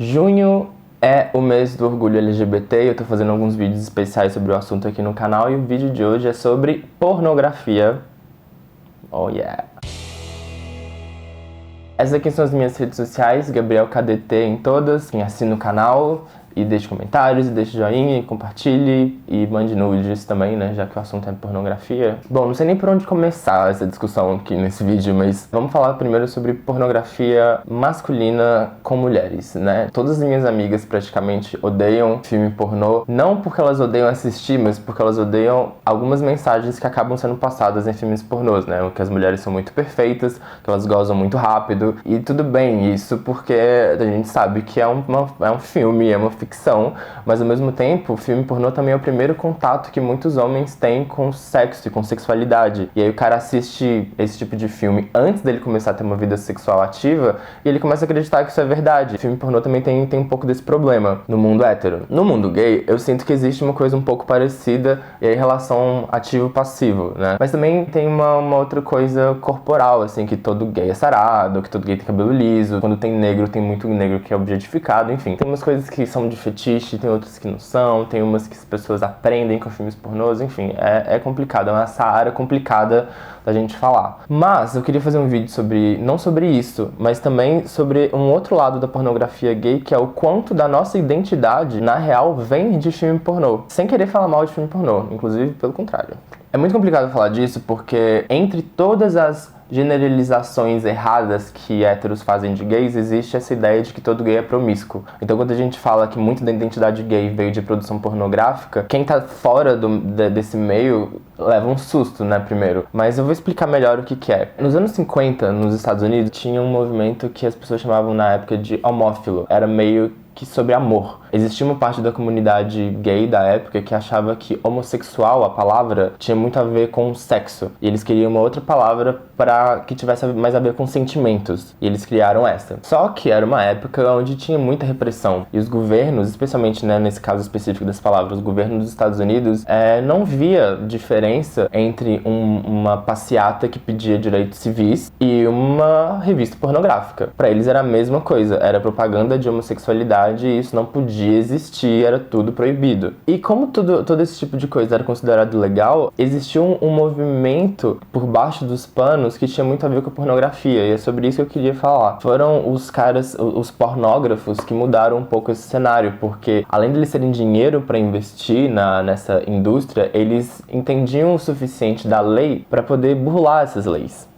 Junho é o mês do orgulho LGBT e eu tô fazendo alguns vídeos especiais sobre o assunto aqui no canal, e o vídeo de hoje é sobre pornografia. Oh yeah! Essas aqui são as minhas redes sociais, Gabriel KDT em todas. Quem assina o canal e deixe comentários, e deixe joinha, e compartilhe, e mande nudes também, né, já que o assunto é pornografia. Bom, não sei nem por onde começar essa discussão aqui nesse vídeo, mas vamos falar primeiro sobre pornografia masculina com mulheres, né? Todas as minhas amigas praticamente odeiam filme pornô, não porque elas odeiam assistir, mas porque elas odeiam algumas mensagens que acabam sendo passadas em filmes pornôs, né? Que as mulheres são muito perfeitas, que elas gozam muito rápido, e tudo bem isso, porque a gente sabe que é um filme, é uma ficção, mas ao mesmo tempo o filme pornô também é o primeiro contato que muitos homens têm com sexo e com sexualidade. E aí o cara assiste esse tipo de filme antes dele começar a ter uma vida sexual ativa, e ele começa a acreditar que isso é verdade. O filme pornô também tem um pouco desse problema no mundo hétero. No mundo gay, eu sinto que existe uma coisa um pouco parecida, e aí relação ativo-passivo, né? Mas também tem uma outra coisa corporal, assim, que todo gay é sarado, que todo gay tem cabelo liso, quando tem negro, tem muito negro que é objetificado, enfim. Tem umas coisas que são de fetiche, tem outras que não são, tem umas que as pessoas aprendem com filmes pornôs, enfim, é complicado, é uma área complicada da gente falar. Mas eu queria fazer um vídeo não sobre isso, mas também sobre um outro lado da pornografia gay, que é o quanto da nossa identidade, na real, vem de filme pornô. Sem querer falar mal de filme pornô, inclusive pelo contrário. É muito complicado falar disso porque entre todas as generalizações erradas que héteros fazem de gays, existe essa ideia de que todo gay é promíscuo. Então quando a gente fala que muito da identidade gay veio de produção pornográfica, quem tá fora desse meio leva um susto, né, primeiro. Mas eu vou explicar melhor o que é. Nos anos 50, nos Estados Unidos, tinha um movimento que as pessoas chamavam na época de homófilo. Era meio que sobre amor. Existia uma parte da comunidade gay da época que achava que homossexual, a palavra, tinha muito a ver com sexo. E eles queriam uma outra palavra para que tivesse mais a ver com sentimentos. E eles criaram essa. Só que era uma época onde tinha muita repressão. E os governos, especialmente, né, nesse caso específico das palavras, os governos dos Estados Unidos não via diferença entre uma passeata que pedia direitos civis e uma revista pornográfica. Para eles era a mesma coisa. Era propaganda de homossexualidade, e isso não podia existir, era tudo proibido. E como todo esse tipo de coisa era considerado legal, existia um movimento por baixo dos panos que tinha muito a ver com a pornografia, e é sobre isso que eu queria falar. Foram os caras, os pornógrafos, que mudaram um pouco esse cenário, porque além de eles terem dinheiro para investir nessa indústria, eles entendiam o suficiente da lei para poder burlar essas leis.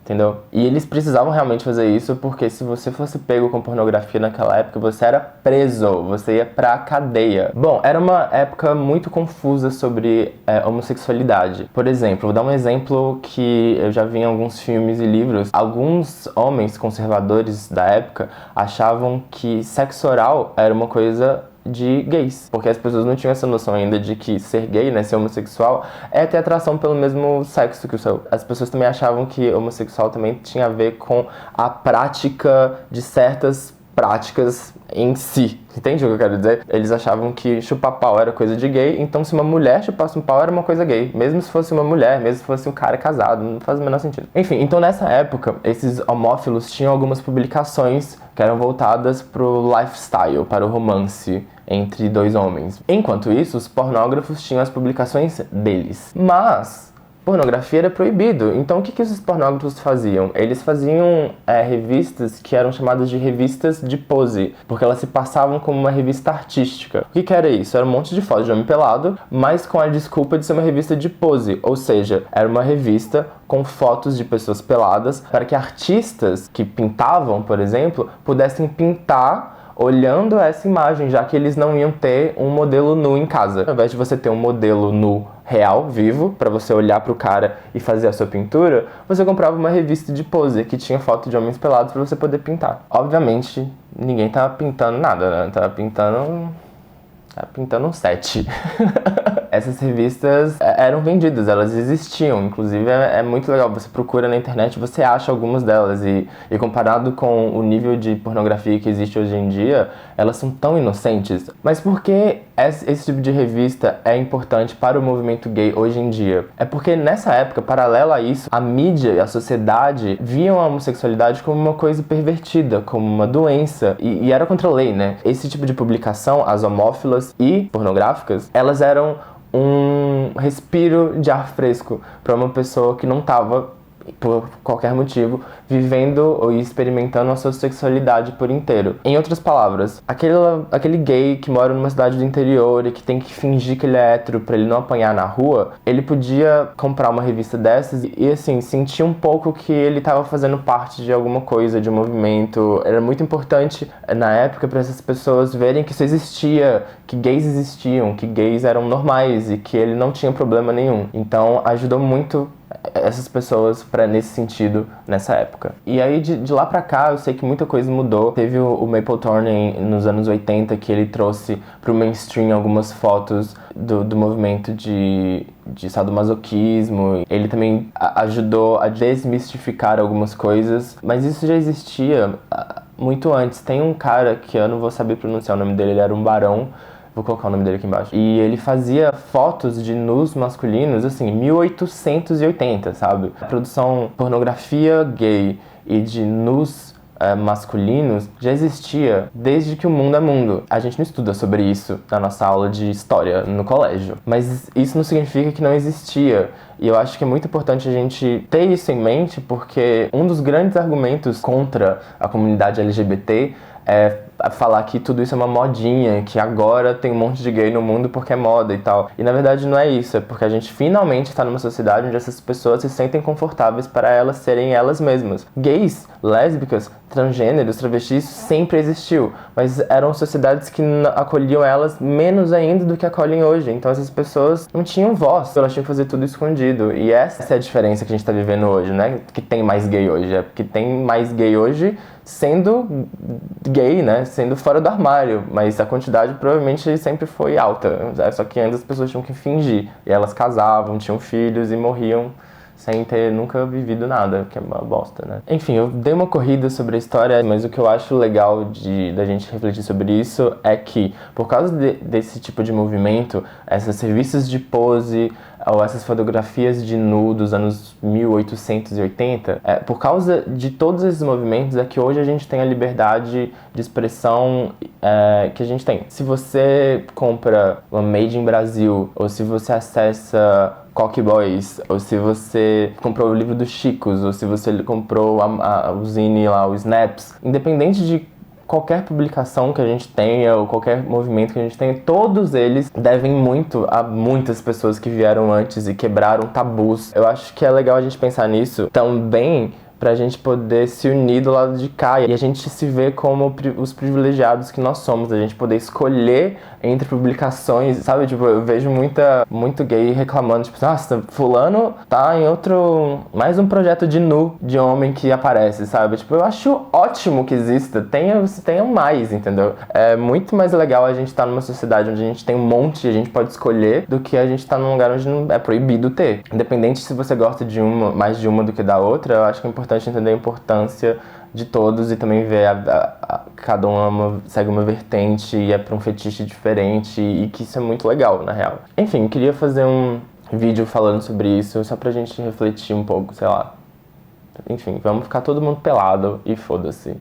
Entendeu? E eles precisavam realmente fazer isso porque se você fosse pego com pornografia naquela época, você era preso, você ia pra cadeia. Bom, era uma época muito confusa sobre homossexualidade. Por exemplo, vou dar um exemplo que eu já vi em alguns filmes e livros. Alguns homens conservadores da época achavam que sexo oral era uma coisa de gays, porque as pessoas não tinham essa noção ainda de que ser gay, né, ser homossexual, é ter atração pelo mesmo sexo que o seu. As pessoas também achavam que homossexual também tinha a ver com a prática de certas práticas em si. Entende o que eu quero dizer? Eles achavam que chupar pau era coisa de gay, então se uma mulher chupasse um pau era uma coisa gay, mesmo se fosse uma mulher, mesmo se fosse um cara casado, não faz o menor sentido. Enfim, então nessa época, esses homófilos tinham algumas publicações que eram voltadas pro lifestyle, para o romance entre dois homens. Enquanto isso, os pornógrafos tinham as publicações deles. Mas pornografia era proibido. Então o que esses pornógrafos faziam? Eles faziam revistas que eram chamadas de revistas de pose, porque elas se passavam como uma revista artística. O que era isso? Era um monte de fotos de homem pelado, mas com a desculpa de ser uma revista de pose. Ou seja, era uma revista com fotos de pessoas peladas para que artistas que pintavam, por exemplo, pudessem pintar olhando essa imagem, já que eles não iam ter um modelo nu em casa. Ao invés de você ter um modelo nu real, vivo, para você olhar pro cara e fazer a sua pintura, você comprava uma revista de pose que tinha foto de homens pelados para você poder pintar. Obviamente, ninguém tava pintando nada, né? Tava pintando um set. Essas revistas eram vendidas, elas existiam, inclusive é muito legal, você procura na internet, você acha algumas delas, e comparado com o nível de pornografia que existe hoje em dia, elas são tão inocentes. Mas por que esse tipo de revista é importante para o movimento gay hoje em dia? É porque nessa época, paralelo a isso, a mídia e a sociedade viam a homossexualidade como uma coisa pervertida, como uma doença, e era contra a lei, né? Esse tipo de publicação, as homófilas e pornográficas, elas eram um respiro de ar fresco para uma pessoa que não estava, por qualquer motivo, vivendo ou experimentando a sua sexualidade por inteiro. Em outras palavras, aquele gay que mora numa cidade do interior e que tem que fingir que ele é hétero pra ele não apanhar na rua, ele podia comprar uma revista dessas e assim, sentir um pouco que ele estava fazendo parte de alguma coisa, de um movimento. Era muito importante na época para essas pessoas verem que isso existia, que gays existiam, que gays eram normais e que ele não tinha problema nenhum. Então ajudou muito essas pessoas nesse sentido, nessa época. E aí, de lá pra cá, eu sei que muita coisa mudou. Teve o Mapplethorne nos anos 80, que ele trouxe pro mainstream algumas fotos do movimento de sadomasoquismo. Ele também ajudou a desmistificar algumas coisas, mas isso já existia muito antes. Tem um cara que eu não vou saber pronunciar o nome dele, ele era um barão. Vou colocar o nome dele aqui embaixo. E ele fazia fotos de nus masculinos, assim, 1880, sabe? A produção pornografia gay e de nus masculinos já existia desde que o mundo é mundo. A gente não estuda sobre isso na nossa aula de história no colégio, mas isso não significa que não existia. E eu acho que é muito importante a gente ter isso em mente, porque um dos grandes argumentos contra a comunidade LGBT é falar que tudo isso é uma modinha, que agora tem um monte de gay no mundo porque é moda e tal. E na verdade não é isso, é porque a gente finalmente está numa sociedade onde essas pessoas se sentem confortáveis para elas serem elas mesmas. Gays, lésbicas, transgêneros, travestis sempre existiu, mas eram sociedades que acolhiam elas menos ainda do que acolhem hoje. Então essas pessoas não tinham voz, elas tinham que fazer tudo escondido. E essa é a diferença que a gente está vivendo hoje, né? Que tem mais gay hoje, é porque tem mais gay hoje sendo gay, né? Sendo fora do armário, mas a quantidade provavelmente sempre foi alta, só que antes as pessoas tinham que fingir, e elas casavam, tinham filhos e morriam sem ter nunca vivido nada, que é uma bosta, né? Enfim, eu dei uma corrida sobre a história, mas o que eu acho legal da gente refletir sobre isso é que, por causa desse tipo de movimento, essas revistas de pose ou essas fotografias de nu dos anos 1880, por causa de todos esses movimentos é que hoje a gente tem a liberdade de expressão que a gente tem. Se você compra uma Made in Brasil, ou se você acessa Cock Boys, ou se você comprou o livro dos Chicos, ou se você comprou o zine lá, o Snaps, independente de qualquer publicação que a gente tenha, ou qualquer movimento que a gente tenha, todos eles devem muito a muitas pessoas que vieram antes e quebraram tabus. Eu acho que é legal a gente pensar nisso também, pra gente poder se unir do lado de cá e a gente se ver como os privilegiados que nós somos, a gente poder escolher entre publicações, sabe? Tipo, eu vejo muito gay reclamando, tipo, nossa, fulano tá em mais um projeto de nu de homem que aparece, sabe? Tipo, eu acho ótimo que exista, tenha mais, entendeu? É muito mais legal a gente estar numa sociedade onde a gente tem um monte e a gente pode escolher do que a gente tá num lugar onde não é proibido ter. Independente se você gosta de mais de uma do que da outra, eu acho que é importante entender a importância de todos e também ver cada uma segue uma vertente e é pra um fetiche diferente e que isso é muito legal, na real. Enfim, queria fazer um vídeo falando sobre isso, só pra gente refletir um pouco, sei lá. Enfim, vamos ficar todo mundo pelado e foda-se.